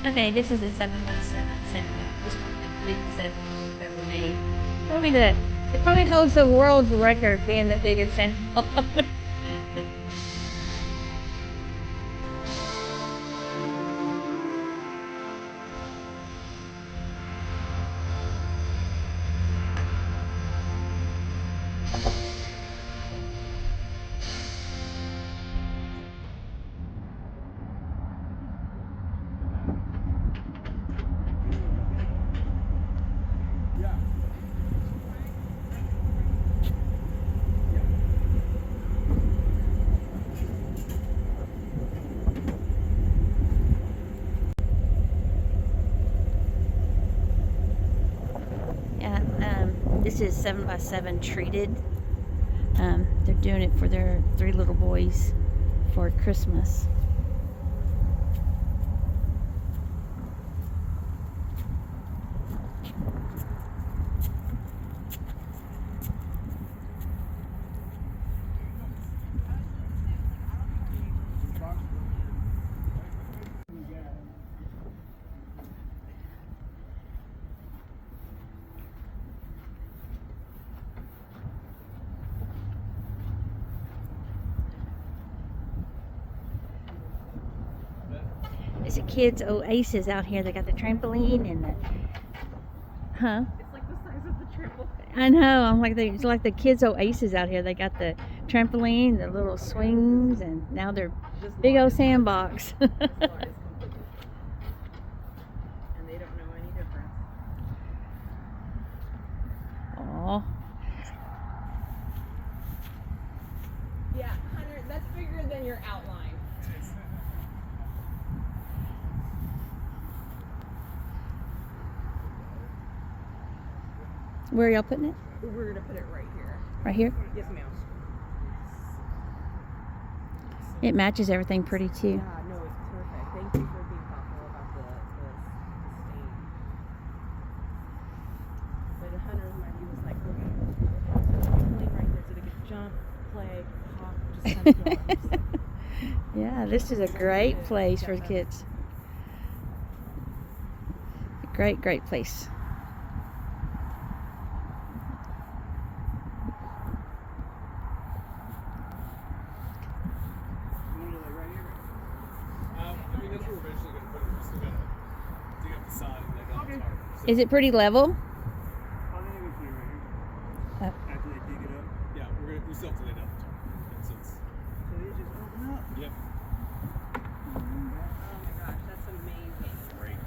Okay, this is the 717 sandbox. This is the biggest sandbox ever made. Probably it probably holds the world's record being the biggest sandbox. This is 7x7 treated. They're doing it for their 3 little boys for Christmas. It's a kids' oasis out here. They got the trampoline and the, It's like the size of the trampoline. I know. I'm like it's like the kids' oasis out here. They got the trampoline, the little swings, and now they're big old sandbox. And they don't know any difference. Aw. Yeah, Hunter, that's bigger than your outline. Where are y'all putting it? We're gonna put it right here. Right here? Yes, ma'am. It matches everything pretty too. Yeah, no, it's perfect. Thank you for being thoughtful about the stain. But the Hunter, he was like, okay, trampoline right there so they could jump, play, hop, just kind of go. Yeah, this is a great place for kids. A great, great place. Is it pretty level? After they dig it up? Yeah, we still have to lay down the tarp. So they just open up? Yep. Oh my gosh, that's amazing. Great.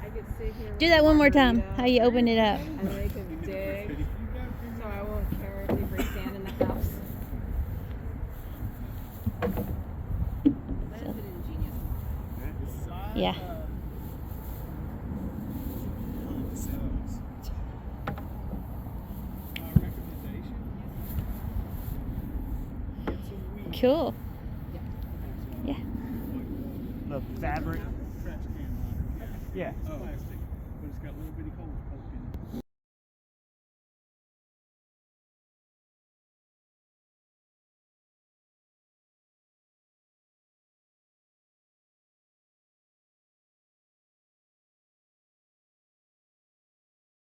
I could sit here. Do that one more time. How you open it up? And they could dig. So I won't care if they bring sand in the house. That is an ingenious. Yeah. Cool. Yeah. The fabric. Yeah. Oh. Plastic, but it's got little bitty holes.